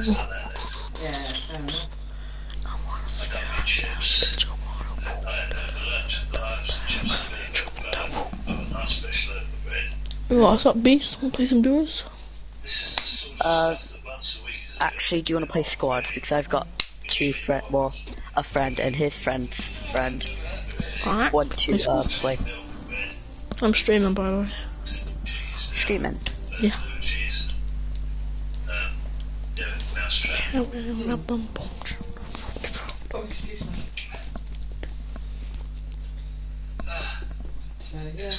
Yeah, fair enough. I got my chips. What's up, Beast? Wanna play some duos? Actually, do you want to play squads? Because I've got a friend and his friend's friend Alright. want to play. I'm streaming, by the way. Streaming? Yeah. Oh, excuse me. So, yeah.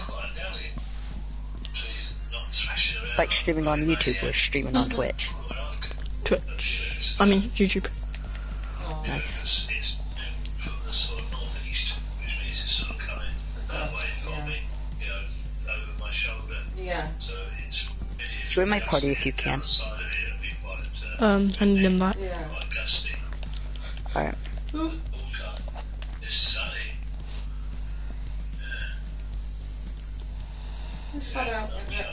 Like streaming on YouTube or streaming on Twitch? Twitch. I mean, YouTube. Oh, Nice. yeah. Join my party if you can. Send them that. Yeah. Alright. I sat out in it.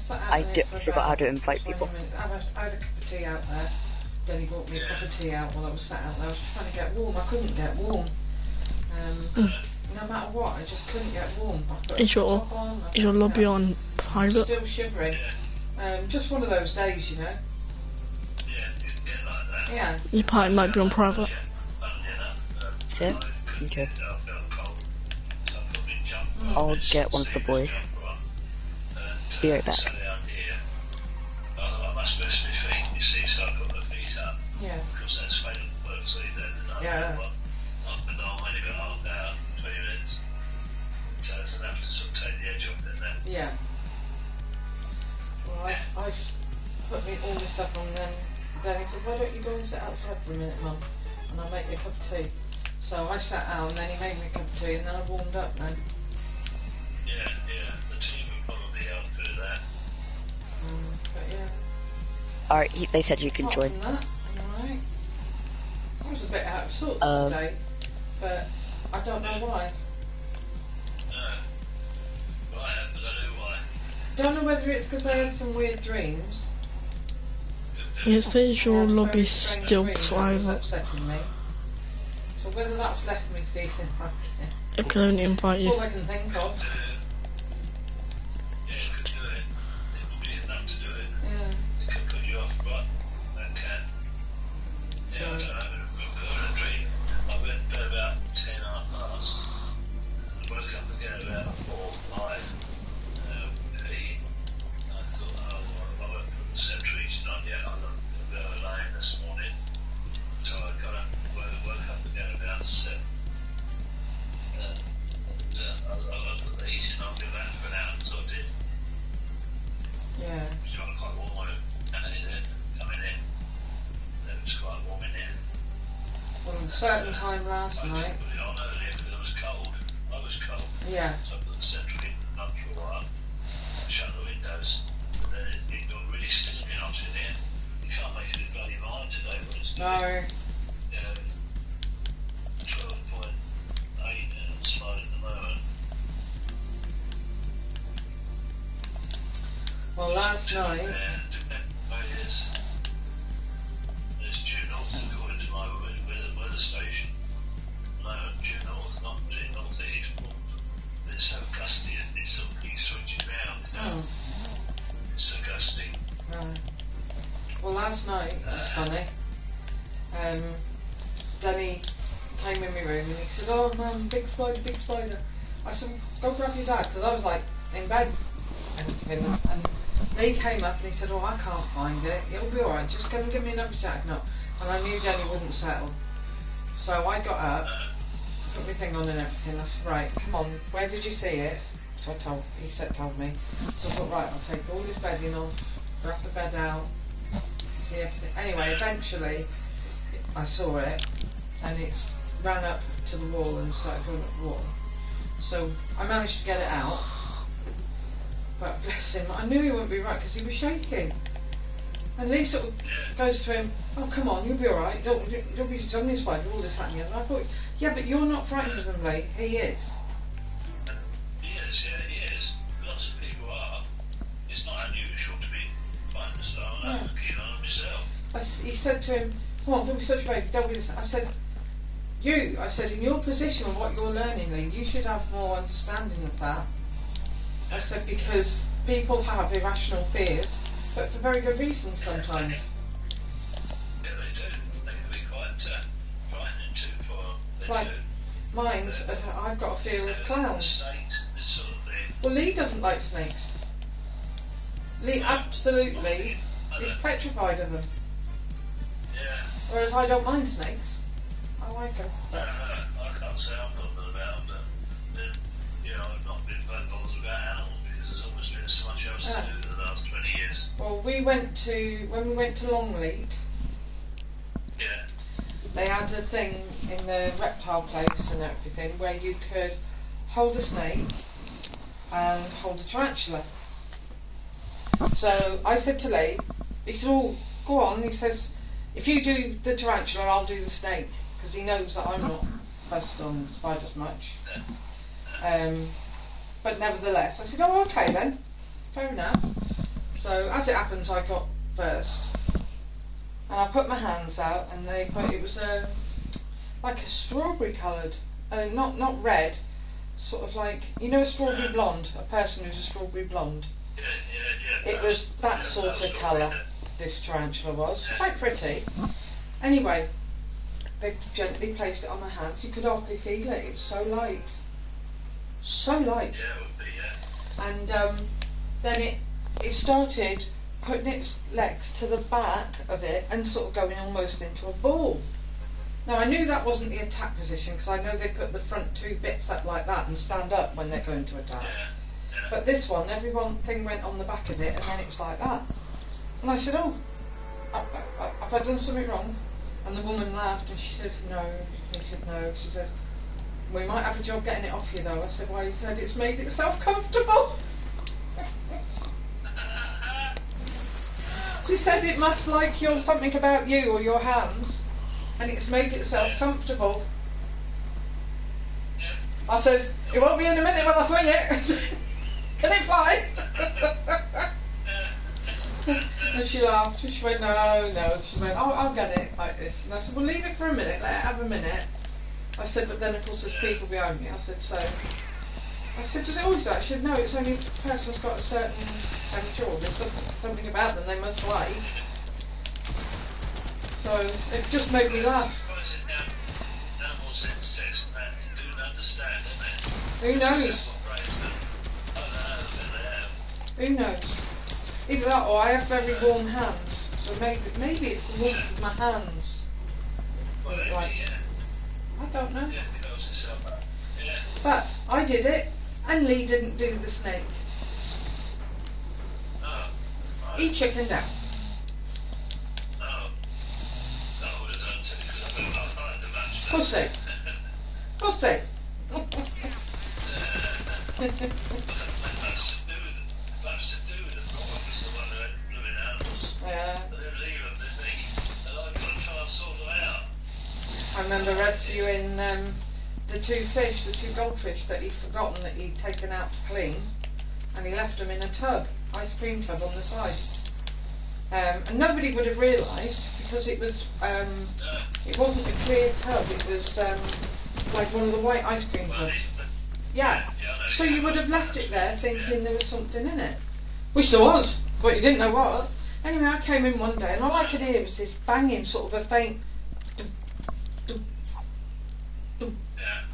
I forgot how to invite people. I had a cup of tea out there. Then he brought me a cup of tea out while I was sat out there. I was trying to get warm. I couldn't get warm. No matter what, I just couldn't get warm. Is your lobby on private? Still shivering. Just one of those days, you know. Yeah. Your party might be on private. Is it? Okay. I'll get one of the boys. Be right back. Yeah. Yeah. Yeah. Well, I put me all my stuff on then. Then he said, why don't you go and sit outside for a minute, Mum? And I'll make you a cup of tea. So I sat out and then he made me a cup of tea and then I warmed up then. Yeah, the team would probably help do that. But yeah. Alright, they said you can Apart join. from that, I'm alright. I was a bit out of sorts today, but I don't know why. But I know why. Don't know whether it's because I had some weird dreams. It says your Very lobby's strange still dreams that was private. upsetting me. So whether that's left me feeling like it. I can only invite That's all you. I can think of. Yeah, you could do it. It would be enough to do it. Yeah. It could put you off, but that can. Yeah, I don't know. I dream. I went to bed about 10:30. And I woke up again about 4 or 5. I thought, I went from the century tonight. Yeah, I got a bit of a line this morning. So I got up, woke up again about 7. I looked at the heating on me about for an hour, so I did. Yeah. It was quite warm when coming in. It was quite warm in here. Well, at a certain time last I night. took it on earlier because it was cold. I was cold. Yeah. So I put the central heating on for a while. Shut the windows. But then it got really steamy hot in here. You can't make it a bloody mind today, but it's No. 12.8 outside at the moment. Well, last night. And it is. It's due north according to my weather station. No, due north, not due northeast. It's so gusty and it sort of keeps switching round. You know? It's so gusty. Right. Well, last night it was funny. Danny came in my room and he said, "Oh, Mum, big spider, big spider." I said, "Go grab your dad," because I was like in bed and he came up and he said, "Oh, I can't find it. It'll be alright. Just come and give me another jack nut." And I knew Danny wouldn't settle, so I got up, put my thing on and everything. I said, "Right, come on, where did you see it?" So told me. So I thought, right, I'll take all this bedding off, wrap the bed out, see everything. Anyway, eventually I saw it and it's ran up to the wall and started going up the wall. So I managed to get it out, but bless him, I knew he wouldn't be right because he was shaking. And Lee sort of goes to him, "Oh, come on, you'll be alright, don't be zombie spider, all this, that and the other." And I thought, yeah, but you're not frightened of him, Lee. He is. He is. Lots of people are. It's not unusual to be frightened of stuff. I'm keen on it myself. he said to him, come on, don't be such a baby, don't be this. I said, in your position of what you're learning, Lee, you should have more understanding of that. I said, because people have irrational fears, but for very good reasons sometimes. Yeah, they do. They can be quite frightening too for. It's like mine, I've got a fear of clowns. Snakes, this sort of thing. Well, Lee doesn't like snakes. Lee absolutely is petrified of them. Yeah. Whereas I don't mind snakes. I like them. I can't say I'm bothered about them, but I've not been bothered about animals because there's always been so much else to do in the last 20 years. Well, when we went to Longleat, Yeah. they had a thing in the reptile place and everything where you could hold a snake and hold a tarantula. So I said to Lee, he said, oh, go on. He says, if you do the tarantula, I'll do the snake. Because he knows that I'm not fussed on spiders much. But nevertheless, I said, oh, okay then. Fair enough. So as it happens, I got first. And I put my hands out, and it was like a strawberry coloured, not red, sort of like, a strawberry blonde, a person who's a strawberry blonde. Yeah. It was that sort of colour, this tarantula was. Quite pretty. Anyway, they gently placed it on my hands. You could hardly feel it. It was so light. So light. Yeah, it would be, yeah. And then it started putting its legs to the back of it and sort of going almost into a ball. Now I knew that wasn't the attack position because I know they put the front two bits up like that and stand up when they're going to attack. Yeah. But this one, thing went on the back of it and then it was like that. And I said, oh, have I done something wrong? And the woman laughed and she said, no. He said, no. She said, we might have a job getting it off you though. I said, why? He said, it's made itself comfortable. She said it must like something about you or your hands and it's made itself comfortable. I says, it won't be in a minute when I fling it. Can it fly? And she laughed and she went, no. She went, oh, I'll get it like this. And I said, well, leave it for a minute, let it have a minute. I said, but then of course there's people behind me. I said, does it always do that? She said, no, it's only if the person's got a certain temperature or there's something about them they must like. So it just made me laugh. Animal sense test that do understand, isn't it? Who knows? Who knows? Either that or I have very warm hands, so maybe it's the warmth of my hands. Well, Right. yeah. I don't know. Yeah, it goes itself up. Yeah. But I did it, and Lee didn't do the snake. Oh. He chickened out. Oh. I would have done too, because I like the match. Pussy. Pussy. Much to do with the problem is the one who had blooming animals. Yeah. But then leave them to me, and I've got to try and sort them out. I remember rescuing the two goldfish that he'd forgotten that he'd taken out to clean, and he left them in a tub, ice cream tub on the side. And nobody would have realised because it was it wasn't a clear tub, it was like one of the white ice cream tubs. Yeah. So you would have left it there thinking there was something in it. Which there was, but you didn't know what. Anyway, I came in one day and all I could hear was this banging, sort of a faint dum, dum, dum,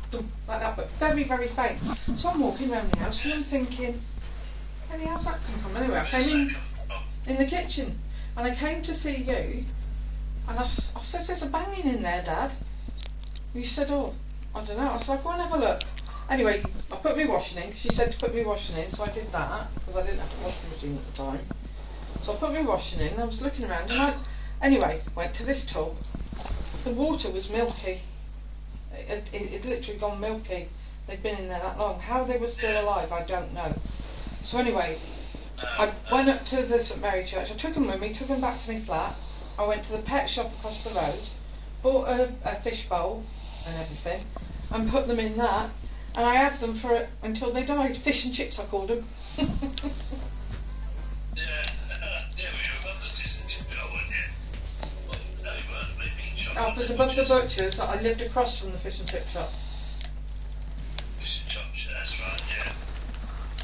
dum, like that, but very, very faint. So I'm walking around the house and I'm thinking, where the hell's that come from? Anyway, I came in the kitchen and I came to see you and I said, there's a banging in there, Dad. You said, oh, I don't know. I said, go and have a look. Anyway, I put my washing in, 'cause she said to put my washing in, so I did that, because I didn't have a washing machine at the time. So I put my washing in, and I was looking around, and anyway, went to this tub. The water was milky. It literally gone milky. They'd been in there that long. How they were still alive, I don't know. So anyway, I went up to the St Mary Church, I took them with me, took them back to my flat. I went to the pet shop across the road, bought a fish bowl and everything, and put them in that. And I had them until they died. Fish and chips, I called them. Yeah, we remember fish and chips, weren't you? Offers above the butcher's. I lived across from the fish and chip shop. Fish and chops, that's right, yeah.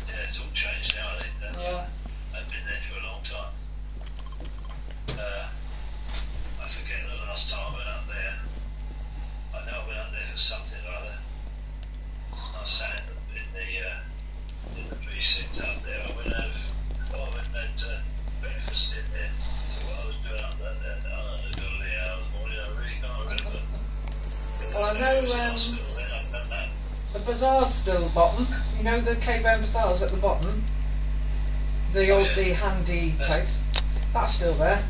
Yeah, it's all changed now, I think. Yeah. I've been there for a long time. I forget the last time I went up there. I know I went up there for something or other. I sat in the precinct up there. I went and had breakfast in there. So what I was doing up there, I got a late hour in the morning, I really can't remember. Well, I know the bazaar's still bottom. You know the Cape Burn Bazaar's at the bottom? The old, the handy place. That's still there.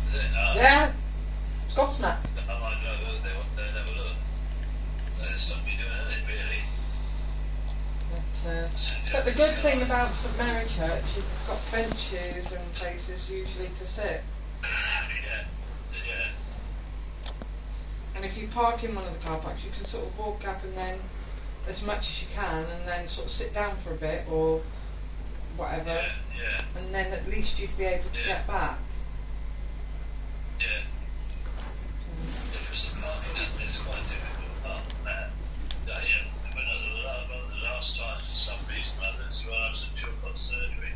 Is it? Yeah. It's gobsmacked. I might go over there one day and have a look. It's not me doing anything really. But the good thing about St Mary Church is it's got benches and places usually to sit. Yeah. And if you park in one of the car parks, you can sort of walk up and then, as much as you can, and then sort of sit down for a bit or whatever. Yeah. And then at least you'd be able to get back. Yeah. Because the parking up there is quite difficult apart from that. One of the last times for some reason or other, it's when I was at Chilcot surgery.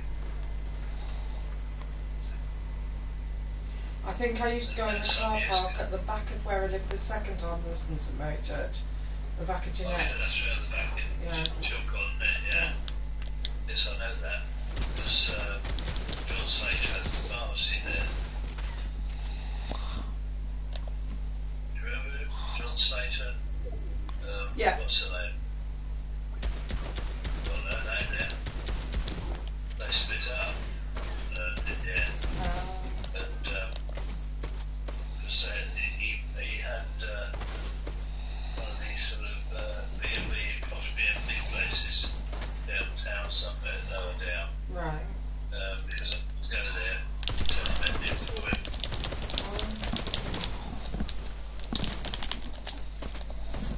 I think I used to go in the car park at the back of where I lived the second time I was in St Mary Church. The back of Jeanette's. Oh yeah, that's right, the back in Chilcot, yeah. Yes, I know that. Because John Sage had the pharmacy there. Do you remember him? John Slater? Yeah. What's her name? Got her name there. They split up in the end. And because he had one of these sort of B&B, posh B&B places downtown somewhere, lower down. Right. Because I was going there to recommend it for him.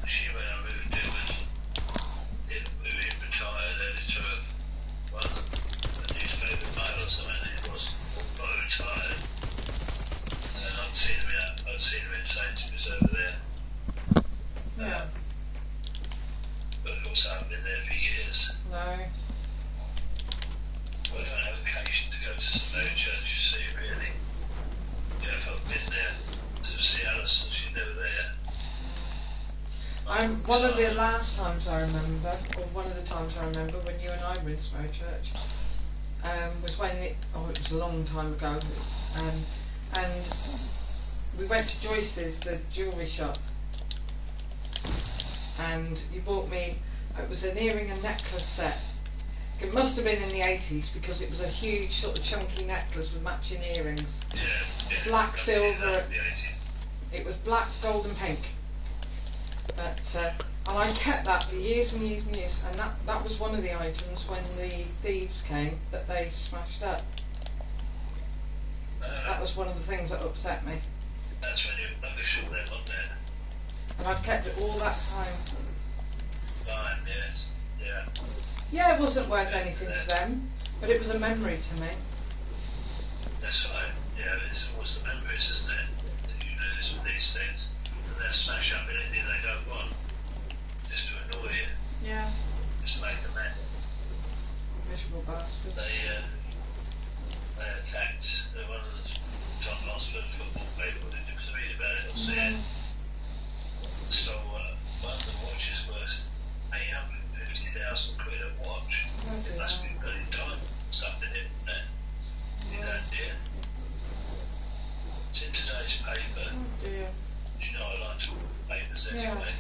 She went and moved in with retired editor of one of the newspaper mail or something, it was not retired. And I'd seen him in Sainsbury's over there. Yeah. But of course I haven't been there for years. No. Well, I don't have occasion to go to St Mary Church, you see, really. You know, if I've been there to see Alison, she's never there. One of the last times I remember, or one of the times I remember when you and I were in St Mary Church, was when it was a long time ago, and we went to Joyce's, the jewellery shop, and you bought me, it was an earring and necklace set. It must have been in the 80s because it was a huge sort of chunky necklace with matching earrings. Yeah. Black, silver. The 80s. It was black, gold and pink. But, and I kept that for years and years and years, and that was one of the items when the thieves came that they smashed up. That was one of the things that upset me. That's when you were rubbish on them, wasn't it? And I've kept it all that time. Fine, yes. Yeah. Yeah, it wasn't worth anything to them, but it was a memory to me. That's right. Yeah, it's always the memories, isn't it? That you lose with these things. And they'll smash up anything they don't want. Just to annoy you. Yeah. Just make a mess. Miserable bastards. They attacked one of the John Oxford football people. Did you read about it or see it? Stole one of the watches worth 850,000 quid a watch. It must be bloody diamond stuff in it, isn't it? You know, dear. It's in today's paper. Oh dear. You know I like to read papers anyway.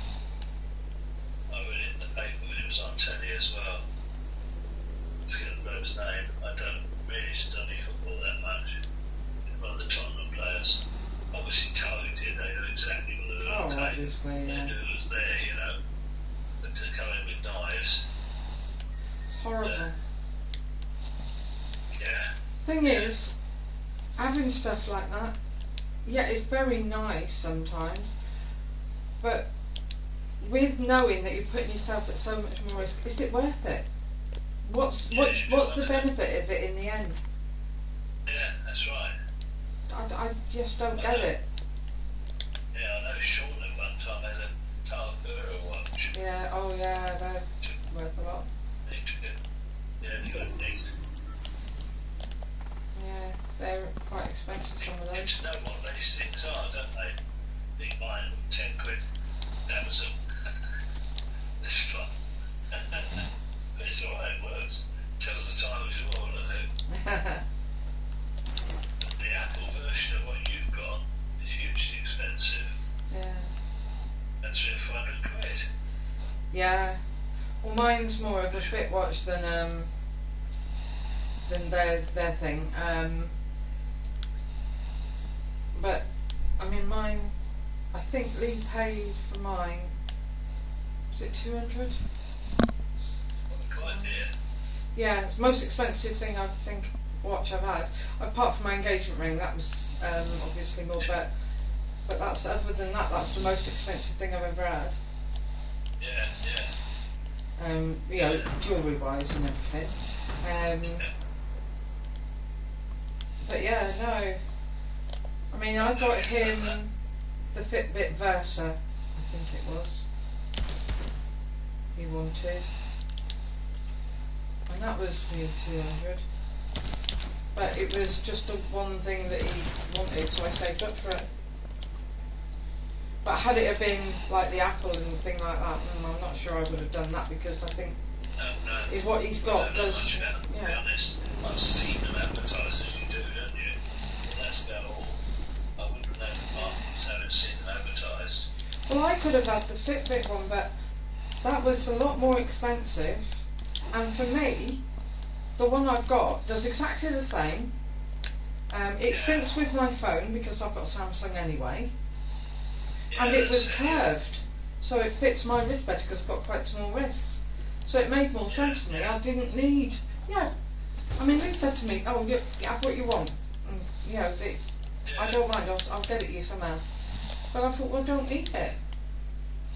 I read it in the paper when it was on telly as well. I forget the bloke's name. I don't really study football that much. One of the Tottenham players. Obviously targeted, they knew exactly what they were Oh, going to take. obviously, They yeah. knew it was there, you know. But to come in with knives. It's horrible. Yeah. Thing is, having stuff like that, yeah, it's very nice sometimes, but with knowing that you're putting yourself at so much more risk, is it worth it? What's the benefit of it in the end? Yeah, that's right. I just don't get it. know Sean at one time had a Tarkura watch. Yeah, oh yeah, they're worth a lot. Yeah, you got nicked. Yeah, they're quite expensive, some of Kids those. know what these things are, don't they? Nick mine, 10 quid. Amazon. It's fun. But it's alright, it works. Tells the time as well, doesn't it? The Apple version of what you've got is hugely expensive. Yeah. That's 400 quid. Yeah. Well, mine's more of a fit watch than their thing. But I mean, mine. I think Lee paid for mine. Was it 200? Quite near. Yeah, it's the most expensive thing I think watch I've had. Apart from my engagement ring, that was obviously more. But that's other than that, that's the most expensive thing I've ever had. Yeah, yeah. You know, jewellery wise and everything. But yeah, no. I mean, I got him the Fitbit Versa, I think it was. He wanted. And that was nearly 200. But it was just the one thing that he wanted, so I saved up for it. But had it have been like the Apple and thing like that, I'm not sure I would have done that, because I think is what he's got does. To be honest, I've seen them advertised as you do, don't you? But that's about all. I wouldn't know the markets having seen them advertised. Well, I could have had the Fitbit one, but that was a lot more expensive. And for me, the one I've got does exactly the same. It syncs with my phone because I've got Samsung anyway. Yeah, And it was that's curved, so it fits my wrist better because I've got quite small wrists. So it made more sense to me. I didn't need. Yeah. I mean, Lee said to me, "Oh, have what you want. And, you know, I don't mind. I'll get it you somehow." But I thought, well, I don't need it.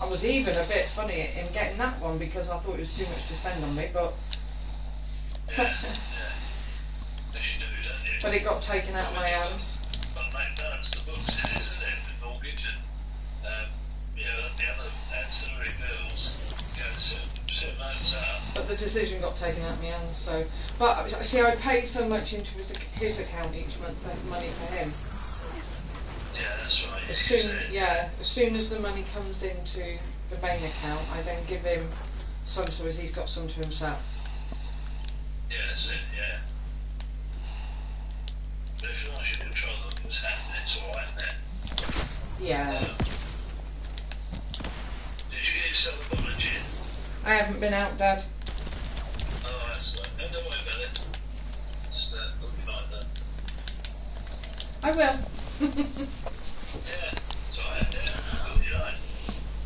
I was even a bit funny in getting that one because I thought it was too much to spend on me, but. Yeah, yeah. As you do, don't you? But it got taken out of my hands. But mate, balance the books in, isn't it? With mortgage and you know, the other ancillary bills go certain amounts out. But the decision got taken out of my hands, so. But see, I pay so much into his account each month for money for him. Yeah, that's right. As soon as the money comes into the main account, I then give him some to his. He's got some to himself. Yeah, that's it. Yeah. But if you want to control what's happening, it's all right then. Yeah. Did you get yourself a bottle of gin? I haven't been out, Dad. Oh, that's right. No, don't worry about it. Just thought you'd like that. I will. Yeah, it's alright. Yeah, good, you like.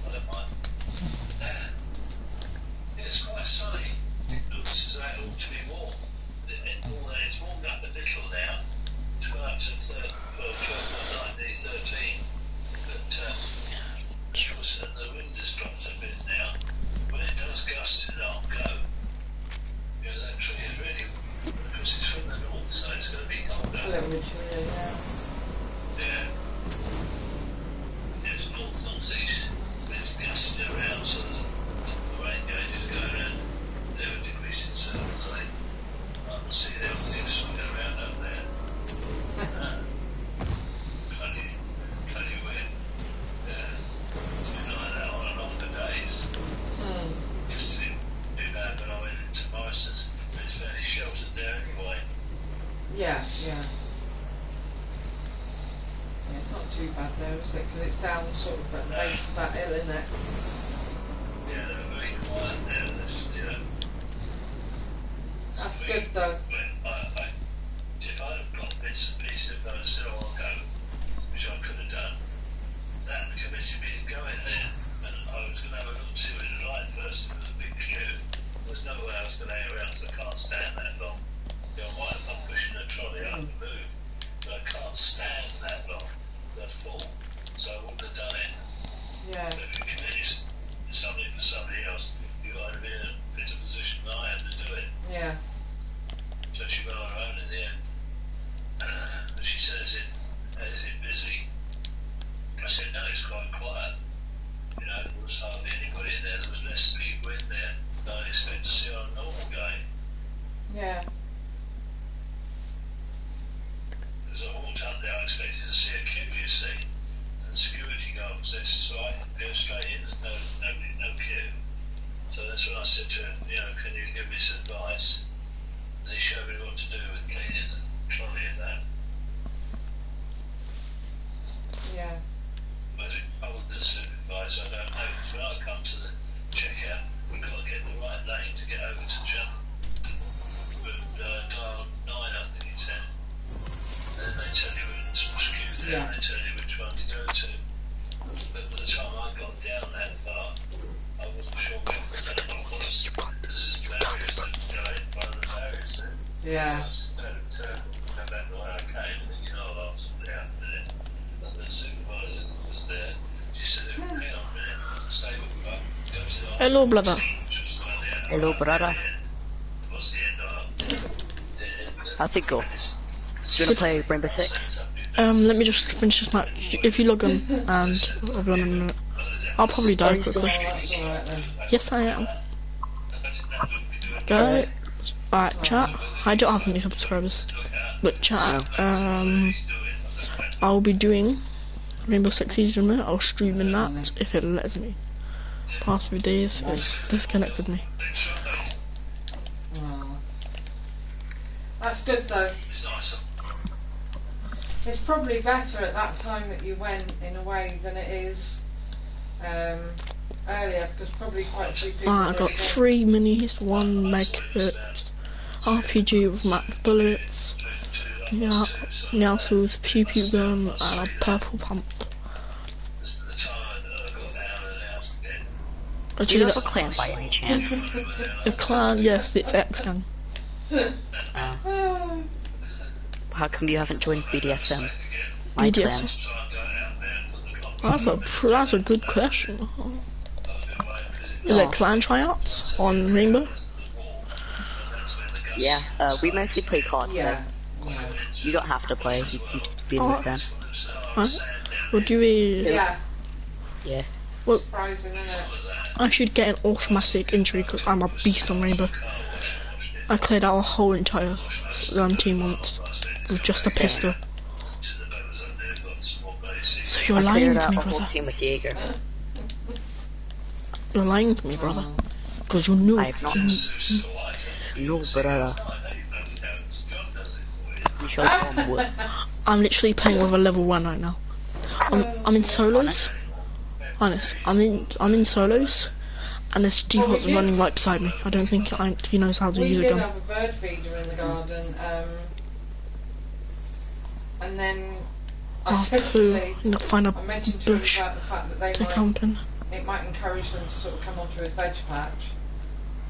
I don't mind. Yeah, it's quite sunny. It looks as though it ought to be warm. It's warmed up a little now. It's gone up to 12.9, nearly 13. But the wind has dropped a bit now. When it does gust, it'll go. You know, that tree is really, because it's from the north, so it's going to be A colder. little bit chilly, yeah. Yeah. It's north-northeast, but it's gusting around, so the rain gauges go around. They're decreasing suddenly. I can see the other things swimming around up there. Bloody weird. Yeah. It's been like that on and off for days. Used to be bad when I went into Morrison's, but it's fairly sheltered there anyway. Yeah. Yeah, it's not too bad though, is it? Because it's down sort of at the base of that hill, isn't it? Yeah, they're very quiet there. You know. That's good though. If I'd have got bits and pieces of those said, oh, I'll go, which I could have done, that committed me to go in there. And I was going to have a look see what it was like first. It was a big queue. There was no way I was going to hang around because I can't stand that long. You know, I'm pushing the trolley out to move, but I can't stand that long. They're full, so I wouldn't have done it. Yeah. But if you committed something for somebody else, you ought to be in a better position than I had to do it. Yeah. So she went on her own in the end. But she says it guys, I don't know. Because when I come to the checkout, we've got to get the right lane to get over to Channel. But dial 9, I think it said. And then they tell you it's skewed there, Yeah. and they tell you which one to go to. But by the time I got down that far, I wasn't sure where the lane was. This is barriers that go in front of the barriers there. Yeah. I just don't go back the way I came, and you know, I was out there. And the supervisor was there. She said, hang on a minute, stay with me. Go to the Hello, brother. Hello, brother. What's the end of it? How's it go? Do you wanna play Rainbow Six? Let me just finish this match. If you log in and I'll be on in a minute. I'll probably die quickly. Oh, that's alright then. Yes, I am. Go. Alright, chat. I don't have any subscribers. But chat, I'll be doing Rainbow Six Siege in a minute. I'll stream in that if it lets me. Past few days, it's disconnected me. Oh. That's good though. It's probably better at that time that you went in a way than it is earlier, because probably quite a few people. I got 3 minis, 1 med kit, RPG with max bullets, Nyasu's pew pew gun, and a purple pump. Do Actually, you have a clan by any chance? the clan, yes, it's X Gang. How come you haven't joined BDSM? My clan. That's a good question. Is it clan tryouts on Rainbow? Yeah, we mostly play COD. Yeah. You don't have to play, you can just be a fan. Huh? Or do we... Yeah. Yeah. Well, Surprising, isn't it? I should get an automatic injury because I'm a beast on Rainbow. I cleared out a whole entire team once with just a pistol. So you're I lying cleared to out me, a whole brother. team with Jaeger. You're lying to me, brother. Because you knew. I have not. No, brother. You shall come with. I'm literally playing with a level 1 right now. I'm in solos. Honest. I'm in solos. And there's default running right beside me. I don't think he knows how to We use a did gun. have a bird feeder in the garden, and then I said to Lee, I'm gonna find a I mentioned to him bush about the fact that they to camp in. it might encourage them to sort of come onto his veg patch.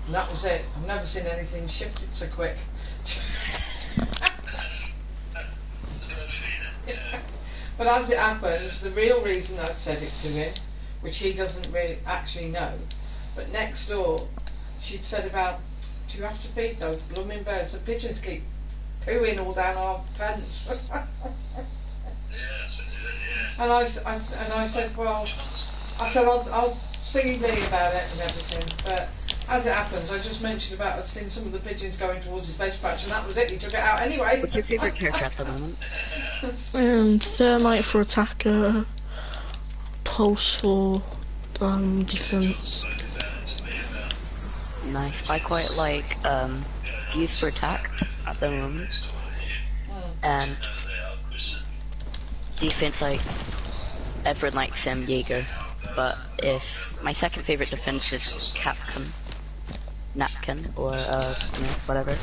And that was it. I've never seen anything shifted so quick. But as it happens, the real reason I've said it to him, which he doesn't really actually know, but next door, she'd said about, do you have to feed those blooming birds? The pigeons keep pooing all down our fence. And I said, well, I'll see Lee about it and everything. But as it happens, I just mentioned about I'd seen some of the pigeons going towards his veg patch, and that was it. He took it out anyway. What's your favourite character at the moment? Thermite for attacker, pulse for defense. Nice. I quite like Fuse for attack at the moment. And defense, like everyone likes Jaeger. But if my second favorite defense is Capcom, Napkin, or whatever.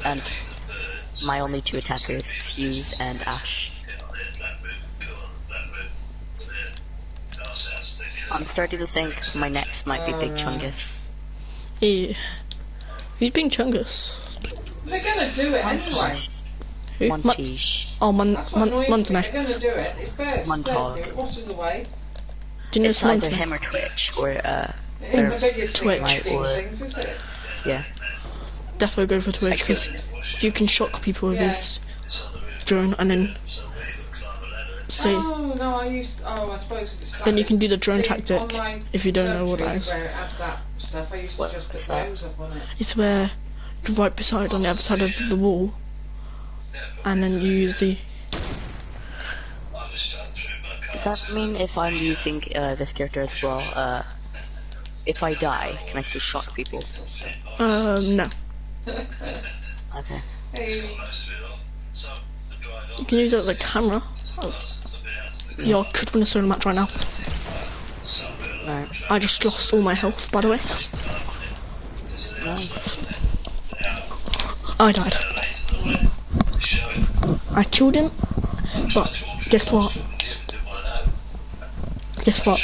And my only 2 attackers, Fuse and Ash. I'm starting to think my next might be Big Chungus. Yeah. Who's being Chungus? They're gonna do it anyway. Who? Montage. That's what annoys me. Montenay. They're gonna do it. It's birds. Montag. It washes away. Do you know It's either Montenay? him or Twitch, or It's the biggest thing Twitch. about things, isn't it? yeah. Definitely go for Twitch because you can shock people with Yeah. his drone and then say. Oh no, I suppose it's Then you can do the drone See, tactic on my if you don't know what that surf is. tree where it had that stuff, I used to What just put is that? those up on it. It's where you're right beside on the other side of the wall, and then you use the. Does that mean if I'm using this character as well, if I die, can I still shock people? No. Okay. Hey, You can use it as a camera. Yo, I could win a solo match right now. Right. I just lost all my health, by the way. Right. I died. I killed him, but guess what? Guess what?